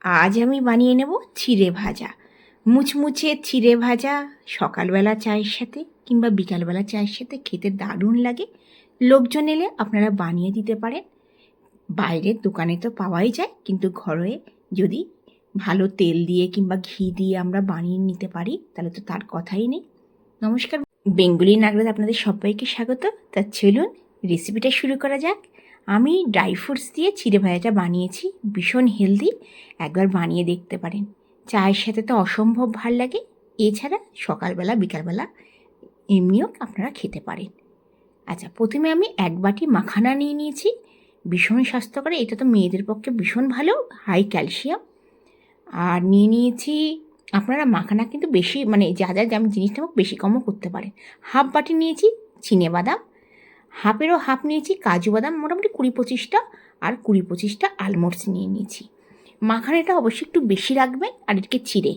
আজ আমি বানিয়ে নেব চিড়ে ভাজা। মুচমুচে চিড়ে ভাজা সকালবেলা চায়ের সাথে কিংবা বিকালবেলা চায়ের সাথে খেতে দারুণ লাগে। লোকজন এলে আপনারা বানিয়ে দিতে পারেন। বাইরের দোকানে তো পাওয়াই যায়, কিন্তু ঘরে যদি ভালো তেল দিয়ে কিংবা ঘি দিয়ে আমরা বানিয়ে নিতে পারি তাহলে তো তার কথাই নেই। নমস্কার, বেঙ্গলি নাগরাতে আপনাদের সবাইকে স্বাগত। তা চলুন রেসিপিটা শুরু করা যাক। আমি ড্রাই ফ্রুটস দিয়ে চিড়ে ভাজাটা বানিয়েছি, ভীষণ হেলদি। একবার বানিয়ে দেখতে পারেন। চায়ের সাথে তো অসম্ভব ভাল লাগে, এছাড়া সকালবেলা বিকালবেলা এমনিও আপনারা খেতে পারেন। আচ্ছা, প্রথমে আমি 1 বাটি মাখানা নিয়ে নিয়েছি, ভীষণ স্বাস্থ্যকর, এটা তো মেয়েদের পক্ষে ভীষণ ভালো, হাই ক্যালসিয়াম। আর নিয়ে নিয়েছি, আপনারা মাখানা কিন্তু বেশি মানে যা যেমন জিনিসটা হোক বেশি কমও করতে পারেন। 1/2 বাটি নিয়েছি চিনেবাদাম, হাফেরও হাফ নিয়েছি কাজু বাদাম, মোটামুটি 20-25টা, আর 20-25টা আলমন্ডস নিয়ে নিয়েছি। মাখানাটা অবশ্যই একটু বেশি রাখবেন আর এটাকে চিড়ে।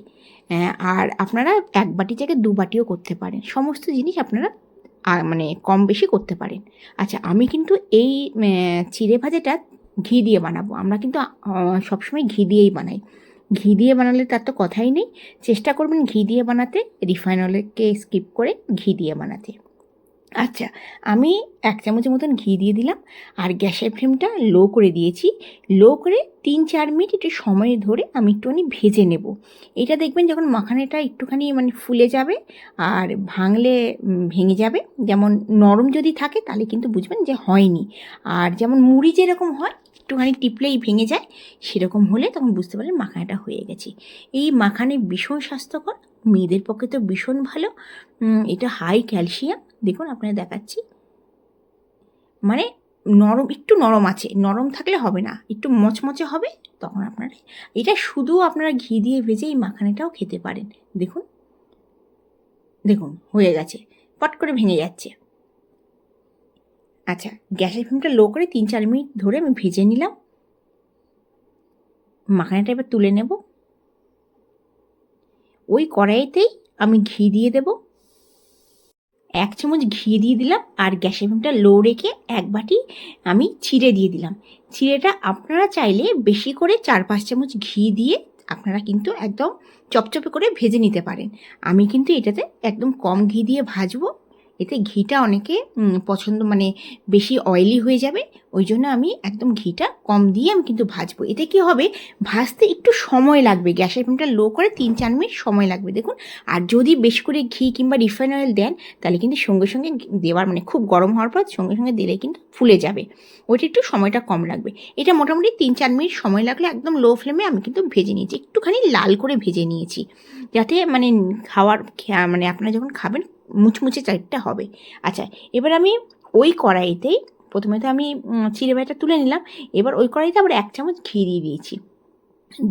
আর আপনারা 1 বাটি থেকে 2 বাটিও করতে পারেন, সমস্ত জিনিস আপনারা মানে কম বেশি করতে পারেন। আচ্ছা, আমি কিন্তু এই চিড়ে ভাজাটা ঘি দিয়ে বানাবো। আমরা কিন্তু সবসময় ঘি দিয়েই বানাই। ঘি দিয়ে বানালে তার তো কথাই নেই। চেষ্টা করবেন ঘি দিয়ে বানাতে, রিফাইন অয়েলকে স্কিপ করে ঘি দিয়ে বানাতে। আচ্ছা, আমি 1 চামচের মতন ঘি দিয়ে দিলাম, আর গ্যাসের ফ্লেমটা লো করে দিয়েছি। লো করে 3-4 মিনিট একটু সময় ধরে আমি একটুখানি ভেজে নেব। এটা দেখবেন যখন মাখানাটা একটুখানি মানে ফুলে যাবে আর ভাঙলে ভেঙে যাবে। যেমন নরম যদি থাকে তাহলে কিন্তু বুঝবেন যে হয়নি, আর যেমন মুড়ি যেরকম হয় একটুখানি টিপলেই ভেঙে যায়, সেরকম হলে তখন বুঝতে পারবেন মাখানাটা হয়ে গেছে। এই মাখানে ভীষণ স্বাস্থ্যকর, মেয়েদের পক্ষে তো ভীষণ ভালো। এটা হাই ক্যালসিয়াম। দেখুন আপনাদের দেখাচ্ছি, মানে নরম, একটু নরম আছে, নরম থাকলে হবে না, একটু মচমচে হবে, তখন আপনারা এটা শুধু আপনারা ঘি দিয়ে ভেজে এই মাখানাটাও খেতে পারেন। দেখুন দেখুন হয়ে গেছে, পট করে ভেঙে যাচ্ছে। আচ্ছা, গ্যাসের ফ্লেমটা লো করে 3-4 মিনিট ধরে আমি ভেজে নিলাম। মাখানাটা এবার তুলে নেব। ওই কড়াইতেই আমি ঘি দিয়ে দেব, 1 চামচ ঘি দিয়ে দিলাম, আর গ্যাসের ফ্লেমটা লো রেখে 1 বাটি আমি চিড়ে দিয়ে দিলাম। চিড়েটা আপনারা চাইলে বেশি করে 4-5 চামচ ঘি দিয়ে আপনারা কিন্তু একদম চপচপে করে ভেজে নিতে পারেন। আমি কিন্তু এটাতে একদম কম ঘি দিয়ে ভাজবো। এতে ঘিটা অনেকে পছন্দ, মানে বেশি অয়েলি হয়ে যাবে, ওই জন্য আমি একদম ঘিটা কম দিয়ে আমি কিন্তু ভাজবো। এতে কি হবে, ভাজতে একটু সময় লাগবে, গ্যাসের ফ্লেমটা লো করে 3-4 মিনিট সময় লাগবে। দেখুন, আর যদি বেশি করে ঘি কিংবা রিফাইন অয়েল দেন তাহলে কিন্তু সঙ্গে সঙ্গে দেওয়ার মানে খুব গরম হওয়ার পর সঙ্গে সঙ্গে দিলে কিন্তু ফুলে যাবে, ওইটা একটু সময়টা কম লাগবে। এটা মোটামুটি 3-4 মিনিট সময় লাগলে একদম লো ফ্লেমে আমি কিন্তু ভেজে নিয়েছি, একটুখানি লাল করে ভেজে নিয়েছি, যাতে মানে মানে আপনারা যখন খাবেন মুচমুচে চাইটটা হবে। আচ্ছা, এবার আমি ওই কড়াইতেই প্রথমে তো আমি চিড়ে ভাজাটা তুলে নিলাম, এবার ওই কড়াইতে আবার 1 চামচ ঘি দিয়ে দিয়েছি।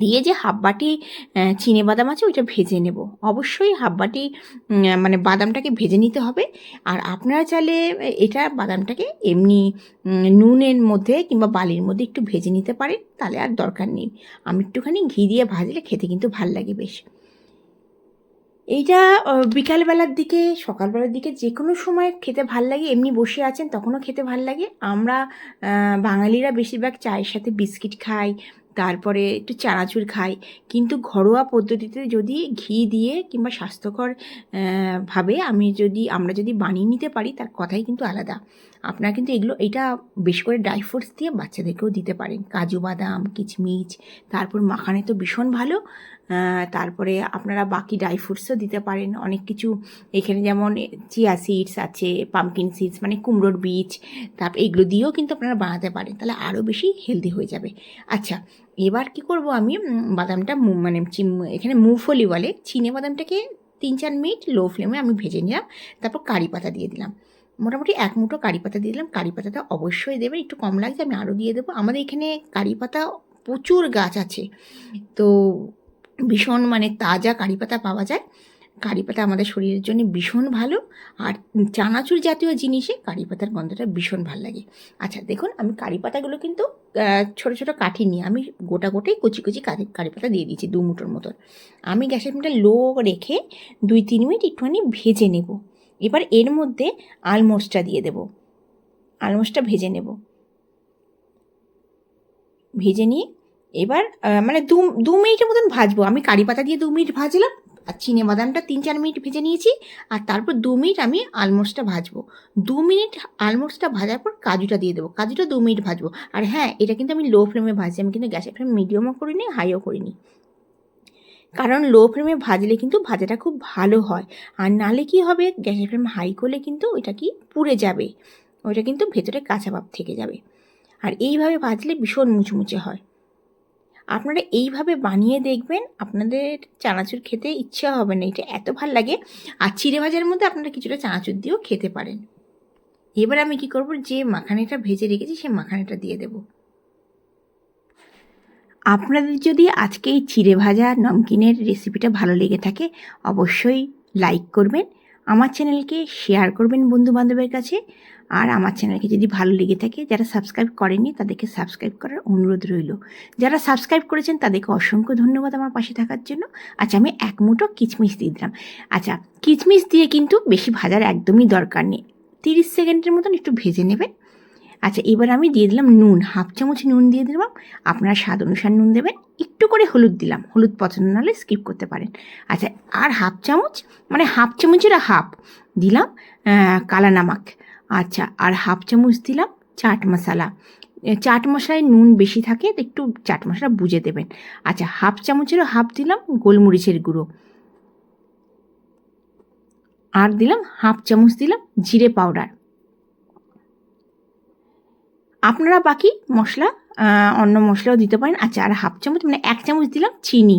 দিয়ে যে 1/2 বাটি চিনেবাদাম আছে ওইটা ভেজে নেব। অবশ্যই 1/2 বাটি মানে বাদামটাকে ভেজে নিতে হবে। আর আপনারা চাইলে এটা বাদামটাকে এমনি নুনের মধ্যে কিংবা বালির মধ্যে একটু ভেজে নিতে পারেন, তাহলে আর দরকার নেই। আমি একটুখানি ঘি দিয়ে ভাজলে খেতে কিন্তু ভাল লাগে বেশ। এইটা বিকালবেলার দিকে, সকালবেলার দিকে যে কোনো সময় খেতে ভাল লাগে, এমনি বসে আছেন তখনও খেতে ভাল লাগে। আমরা বাঙালিরা বেশিরভাগ চায়ের সাথে বিস্কিট খাই, তারপরে একটু চানাচুর খাই, কিন্তু ঘরোয়া পদ্ধতিতে যদি ঘি দিয়ে কিংবা স্বাস্থ্যকর ভাবে আমরা যদি বানিয়ে নিতে পারি তার কথাই কিন্তু আলাদা। আপনারা কিন্তু এটা বেশ করে ড্রাই ফ্রুটস দিয়ে বাচ্চাদেরকেও দিতে পারেন, কাজু বাদাম, কিচমিচ, তারপর মাখানে তো ভীষণ ভালো। তারপরে আপনারা বাকি ড্রাই ফ্রুটসও দিতে পারেন, অনেক কিছু এখানে যেমন চিয়া সিডস আছে, পামকিন সিডস মানে কুমড়োর বীজ, তারপর এগুলো দিয়েও কিন্তু আপনারা বানাতে পারেন, তাহলে আরও বেশি হেলদি হয়ে যাবে। আচ্ছা, এবার কি করব, আমি বাদামটা মানে এখানে মুফলি বলে, চিনে বাদামটাকে 3-4 মিনিট লো ফ্লেমে আমি ভেজে নিলাম। তারপর কারি পাতা দিয়ে দিলাম, মোটামুটি 1 মুঠো কারি পাতা দিয়ে দিলাম। কারি পাতাটা অবশ্যই দেবেন, একটু কম লাগছে আমি আরও দিয়ে দেবো। আমাদের এখানে কারি পাতা প্রচুর গাছ আছে, তো ভীষণ মানে তাজা কারি পাতা পাওয়া যায়। কারি পাতা আমাদের শরীরের জন্য ভীষণ ভালো, আর চানাচুর জাতীয় জিনিসে কারি পাতার গন্ধটা ভীষণ ভালো লাগে। আচ্ছা দেখুন, আমি কারি পাতাগুলো কিন্তু ছোটো ছোটো কাঠিনি, আমি গোটাই কুচি কুচি কারি পাতা দিয়ে দিয়েছি 2 মুঠোর মতন। আমি গ্যাসের ফ্লেমটা লো রেখে 2-3 মিনিট একটুখানি ভেজে নেব। এবার এর মধ্যে আলমন্ডসটা দিয়ে দেব, আলমন্ডসটা ভেজে নেব। ভেজে নিয়ে এবার মানে দু মিনিটের মতন ভাজবো। আমি কারি পাতা দিয়ে 2 মিনিট ভাজলাম, আর চিনে বাদামটা 3-4 মিনিট ভেজে নিয়েছি, আর তারপর 2 মিনিট আমি আলমন্ডসটা ভাজবো। 2 মিনিট আলমন্ডসটা ভাজার পর কাজুটা দিয়ে দেবো, কাজুটা 2 মিনিট ভাজবো। আর হ্যাঁ, এটা কিন্তু আমি লো ফ্লেমে ভাজছি, আমি কিন্তু গ্যাসের ফ্লেম মিডিয়ামও করিনি, হাইও করিনি, কারণ লো ফ্লেমে ভাজলে কিন্তু ভাজাটা খুব ভালো হয়। আর নালে কি হবে, গ্যাসের ফ্লেম হাই করলে কিন্তু ওইটা কি পুড়ে যাবে, ওইটা কিন্তু ভেতরে কাঁচা ভাব থেকে যাবে। আর এইভাবে ভাজলে ভীষণ মুচমুচে হয়। আপনারা এইভাবে বানিয়ে দেখবেন, আপনাদের চানাচুর খেতে ইচ্ছা হবে না, এটা এত ভাল লাগে। আর চিড়ে ভাজার মধ্যে আপনারা কিছুটা চানাচুর দিয়েও খেতে পারেন। এবার আমি কি করব, যে মাখানিটা ভেজে রেখেছি সেই মাখানিটা দিয়ে দেব। আপনাদের যদি আজকে এই চিড়ে ভাজা নমকিনের রেসিপিটা ভালো লেগে থাকে, অবশ্যই লাইক করবেন, আমার চ্যানেলকে শেয়ার করবেন বন্ধুবান্ধবের কাছে। আর আমার চ্যানেলকে যদি ভালো লেগে থাকে, যারা সাবস্ক্রাইব করেননি তাদেরকে সাবস্ক্রাইব করার অনুরোধ রইল। যারা সাবস্ক্রাইব করেছেন তাদেরকে অসংখ্য ধন্যবাদ আমার পাশে থাকার জন্য। আচ্ছা, আমি 1 মুঠো কিচমিচ দিয়ে দিলাম। আচ্ছা, কিচমিচ দিয়ে কিন্তু বেশি ভাজার একদমই দরকার নেই, 30 সেকেন্ডের মতন একটু ভেজে নেবেন। আচ্ছা, এবার আমি দিয়ে দিলাম নুন, 1/2 চামচ নুন দিয়ে দিলাম। আপনারা স্বাদ অনুসার নুন দেবেন। একটু করে হলুদ দিলাম, হলুদ পছন্দ না হলে স্কিপ করতে পারেন। আচ্ছা, আর 1/2 চামচ, মানে 1/2 চামচের হাফ দিলাম কালা নামাক। আচ্ছা, আর 1/2 চামচ দিলাম চাট মশলা। চাট মশলায় নুন বেশি থাকে, একটু চাট মশলা বুঝে দেবেন। আচ্ছা, 1/2 চামচেরও হাফ দিলাম গোলমরিচের গুঁড়ো, আর দিলাম 1/2 চামচ দিলাম জিরে পাউডার। আপনারা বাকি মশলা অন্য মশলাও দিতে পারেন। আচ্ছা, আর 1/2 চামচ, মানে 1 চামচ দিলাম চিনি।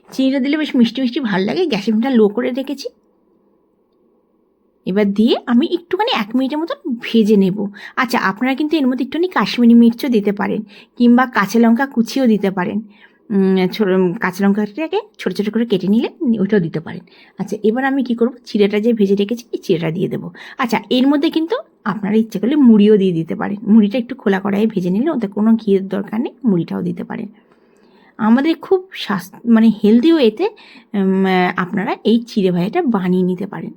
চিনিটা দিলে বেশ মিষ্টি মিষ্টি ভালো লাগে। গ্যাসের ফ্লেমটা লো করে রেখেছি। এবার দিয়ে আমি একটুখানি 1 মিনিটের মতন ভেজে নেব। আচ্ছা, আপনারা কিন্তু এর মধ্যে একটুখানি কাশ্মীরি মির্চও দিতে পারেন, কিংবা কাঁচা লঙ্কা কুচিও দিতে পারেন। কাঁচা লঙ্কাটাকে ছোটো ছোটো করে কেটে নিলে ওইটাও দিতে পারেন। আচ্ছা, এবার আমি কি করব, চিড়েটা যে ভেজে রেখেছি এই চিড়েটা দিয়ে দেবো। আচ্ছা, এর মধ্যে কিন্তু আপনারা ইচ্ছে করলে মুড়িও দিয়ে দিতে পারেন। মুড়িটা একটু খোলা কড়াইয়ে ভেজে নিলে ওতে কোনো ঘিয়ের দরকার নেই, মুড়িটাও দিতে পারেন। আমাদের খুব মানে হেলদি ওয়েতে আপনারা এই চিড়ে ভাজাটা বানিয়ে নিতে পারেন।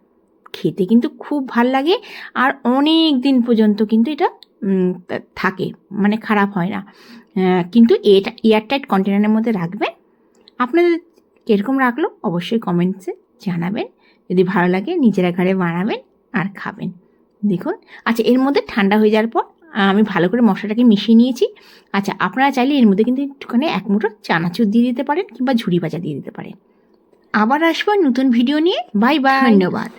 খেতে কিন্তু খুব ভাল লাগে, আর অনেক দিন পর্যন্ত কিন্তু এটা থাকে, মানে খারাপ হয় না। কিন্তু এটা এয়ারটাইট কন্টেনারের মধ্যে রাখবেন। আপনাদের কীরকম রাখলো অবশ্যই কমেন্টসে জানাবেন। যদি ভালো লাগে নিজেরা ঘরে বানাবেন আর খাবেন। দেখুন, আচ্ছা, এর মধ্যে ঠান্ডা হয়ে যাওয়ার পর আমি ভালো করে মশলাটাকে মিশিয়ে নিয়েছি। আচ্ছা, আপনারা চাইলে এর মধ্যে কিন্তু একটুখানি 1 মুঠো চানাচুর দিয়ে দিতে পারেন, কিংবা ঝুরি ভাজা দিয়ে দিতে পারেন। আবার আসবো নতুন ভিডিও নিয়ে। বাই বাই, ধন্যবাদ।